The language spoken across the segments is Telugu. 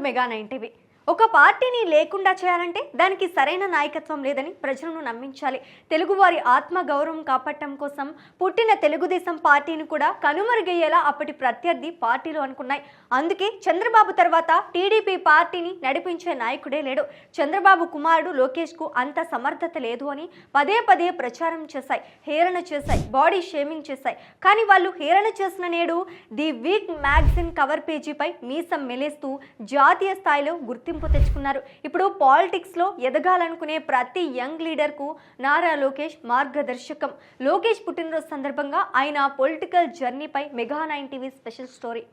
Mega 9 TV. ఒక పార్టీని లేకుండా చేయాలంటే దానికి సరైన నాయకత్వం లేదని ప్రజలను నమ్మించాలి. తెలుగువారి ఆత్మ గౌరవం కాపాడటం కోసం పుట్టిన తెలుగుదేశం పార్టీని కూడా కనుమరుగయ్యేలా అప్పటి ప్రత్యర్థి పార్టీలు అనుకున్నాయి. అందుకే చంద్రబాబు తర్వాత టీడీపీ పార్టీని నడిపించే నాయకుడే లేడు. చంద్రబాబు కుమారుడు లోకేష్ కు అంత సమర్థత లేదు అని పదే పదే ప్రచారం చేశాయి, హేళన చేశాయి, బాడీ షేమింగ్ చేశాయి. కానీ వాళ్ళు హేళన చేసిన నేడు ది వీక్ మ్యాగజైన్ కవర్ పేజీపై మీసం మెలేస్తూ జాతీయ స్థాయిలో గుర్తింపు తెచ్చుకున్నారు. ఇప్పుడు పాలిటిక్స్ లో ఎదగాలనుకునే ప్రతి యంగ్ లీడర్ కు నారా లోకేష్ మార్గదర్శకం. లోకేష్ పుట్టినరోజు సందర్భంగా ఆయన పొలిటికల్ జర్నీపై మెగా 9 టీవీ స్పెషల్ స్టోరీ.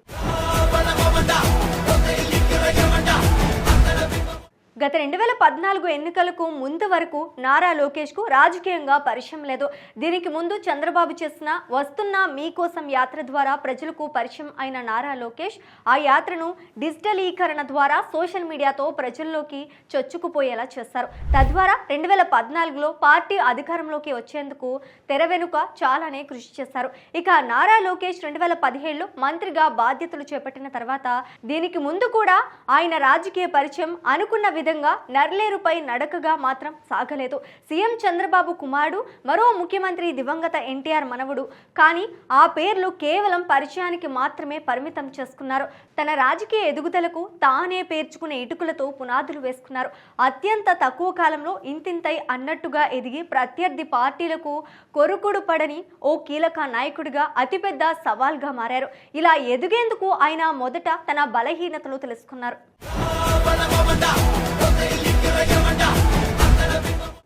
గత 2014 ఎన్నికలకు ముందు వరకు నారా లోకేష్ కు రాజకీయంగా పరిచయం లేదు. దీనికి ముందు చంద్రబాబు చేసిన వస్తున్న మీకోసం యాత్ర ద్వారా ప్రజలకు పరిచయం అయిన నారా లోకేష్ ఆ యాత్రను డిజిటలీకరణ ద్వారా సోషల్ మీడియాతో ప్రజల్లోకి చొచ్చుకుపోయేలా చేశారు. తద్వారా 2014లో పార్టీ అధికారంలోకి వచ్చేందుకు తెర వెనుక చాలానే కృషి చేశారు. ఇక నారా లోకేష్ 2017లో మంత్రిగా బాధ్యతలు చేపట్టిన తర్వాత దీనికి ముందు కూడా ఆయన రాజకీయ పరిచయం అనుకున్న విధంగా నర్లేరుపై నడకగా మాత్రం సాగలేదు. సీఎం చంద్రబాబు కుమారుడు, మరో ముఖ్యమంత్రి దివంగత ఎన్టీఆర్ మనవడు. కానీ ఆ పేర్లు కేవలం పరిచయానికి మాత్రమే పరిమితం చేసుకున్నారు. తన రాజకీయ ఎదుగుదలకు తానే పేర్చుకునే ఇటుకలతో పునాదులు వేసుకున్నారు. అత్యంత తక్కువ కాలంలో ఇంతింతై అన్నట్టుగా ఎదిగి ప్రత్యర్థి పార్టీలకు కొరుకుడు పడని ఓ కీలక నాయకుడిగా అతిపెద్ద సవాల్గా మారారు. ఇలా ఎదిగేందుకు ఆయన మొదట తన బలహీనతలు తెలుసుకున్నారు.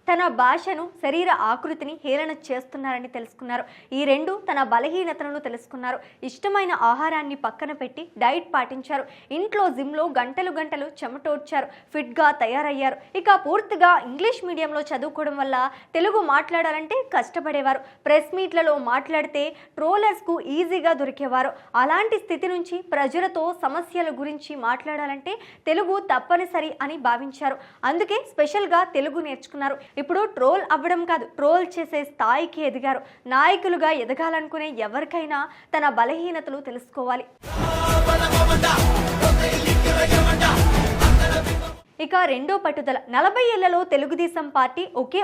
తన భాషను, శరీర ఆకృతిని హేళన చేస్తున్నారని తెలుసుకున్నారు. ఈ రెండు తన బలహీనతలను తెలుసుకున్నారు. ఇష్టమైన ఆహారాన్ని పక్కన పెట్టి డైట్ పాటించారు. ఇంట్లో జిమ్లో గంటలు గంటలు చెమటోడ్చారు. ఫిట్గా తయారయ్యారు. ఇక పూర్తిగా ఇంగ్లీష్ మీడియంలో చదువుకోవడం వల్ల తెలుగు మాట్లాడాలంటే కష్టపడేవారు. ప్రెస్ మీట్లలో మాట్లాడితే ట్రోలర్స్కు ఈజీగా దొరికేవారు. అలాంటి స్థితి నుంచి ప్రజలతో సమస్యల గురించి మాట్లాడాలంటే తెలుగు తప్పనిసరి అని భావించారు. అందుకే స్పెషల్గా తెలుగు నేర్చుకున్నారు. ఇప్పుడు ట్రోల్ అవ్వడం కాదు, ట్రోల్ చేసే స్థాయికి ఎదిగారు. నాయకులుగా ఎదగాలనుకునే ఎవరికైనా తన బలహీనతలు తెలుసుకోవాలి. ఇక రెండో పట్టుదల. 40 ఏళ్లలో తెలుగుదేశం పార్టీ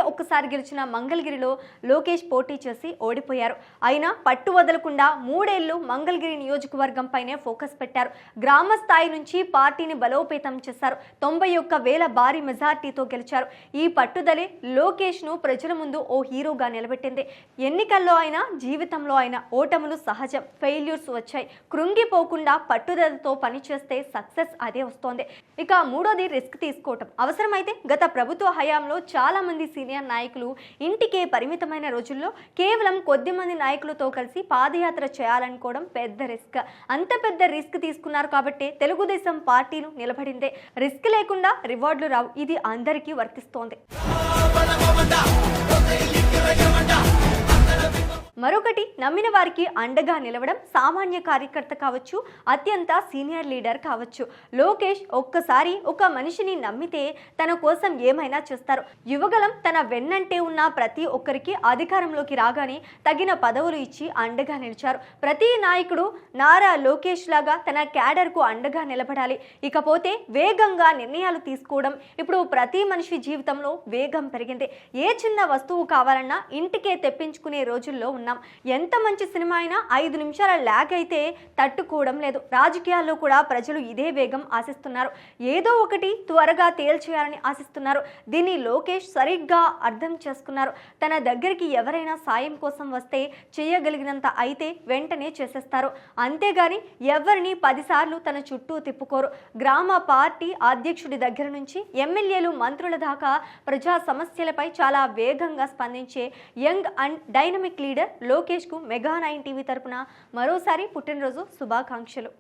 ఒక్కసారి గెలిచిన మంగళగిరిలో లోకేష్ పోటీ చేసి ఓడిపోయారు. అయినా పట్టు వదలకుండా 3 ఏళ్లు మంగళగిరి నియోజకవర్గంపైనే ఫోకస్ పెట్టారు. గ్రామ స్థాయి నుంచి పార్టీని బలోపేతం చేశారు. 91,000 భారీ మెజార్టీతో గెలిచారు. ఈ పట్టుదలే లోకేష్ ను ప్రజల ముందు ఓ హీరోగా నిలబెట్టింది. ఎన్నికల్లో అయినా జీవితంలో అయినా ఓటములు సహజం, ఫెయిల్యూర్స్ వచ్చాయి. కృంగిపోకుండా పట్టుదలతో పనిచేస్తే సక్సెస్ అదే వస్తోంది. ఇక మూడోది రిస్క్ తీసుకోవటం. అవసరమైతే గత ప్రభుత్వ హయాంలో చాలా మంది సీనియర్ నాయకులు ఇంటికే పరిమితమైన రోజుల్లో కేవలం కొద్ది మంది నాయకులతో కలిసి పాదయాత్ర చేయాలనుకోవడం పెద్ద రిస్క్. అంత పెద్ద రిస్క్ తీసుకున్నారు కాబట్టి తెలుగుదేశం పార్టీలు నిలబడిందే. రిస్క్ లేకుండా రివార్డులు రావు. ఇది అందరికీ వర్తిస్తోంది. మరొకటి, నమ్మిన వారికి అండగా నిలవడం. సామాన్య కార్యకర్త కావచ్చు, అత్యంత సీనియర్ లీడర్ కావచ్చు, లోకేష్ ఒక్కసారి ఒక మనిషిని నమ్మితే తన కోసం ఏమైనా చేస్తారు. యువగలం తన వెన్నంటే ఉన్న ప్రతి ఒక్కరికి అధికారంలోకి రాగానే తగిన పదవులు ఇచ్చి అండగా నిలిచారు. ప్రతి నాయకుడు నారా లోకేష్ లాగా తన క్యాడర్కు అండగా నిలబడాలి. ఇకపోతే వేగంగా నిర్ణయాలు తీసుకోవడం. ఇప్పుడు ప్రతి మనిషి జీవితంలో వేగం పెరిగింది. ఏ చిన్న వస్తువు కావాలన్నా ఇంటికే తెప్పించుకునే రోజుల్లో ఉన్నాం. ఎంత మంచి సినిమా అయినా 5 నిమిషాల ల్యాగ్ అయితే తట్టుకోవడం లేదు. రాజకీయాల్లో కూడా ప్రజలు ఇదే వేగం ఆశిస్తున్నారు. ఏదో ఒకటి త్వరగా తేల్చేయాలని ఆశిస్తున్నారు. దీన్ని లోకేష్ సరిగ్గా అర్థం చేసుకున్నారు. తన దగ్గరికి ఎవరైనా సాయం కోసం వస్తే చేయగలిగినంత అయితే వెంటనే చేసేస్తారు. అంతేగాని ఎవరిని 10 సార్లు తన చుట్టూ తిప్పుకోరు. గ్రామ పార్టీ అధ్యక్షుడి దగ్గర నుంచి ఎమ్మెల్యేలు, మంత్రుల దాకా ప్రజా సమస్యలపై చాలా వేగంగా స్పందించే young and dynamic leader Lokesh కు మెగా 9 టీవీ తరపున మరోసారి పుట్టినరోజు శుభాకాంక్షలు.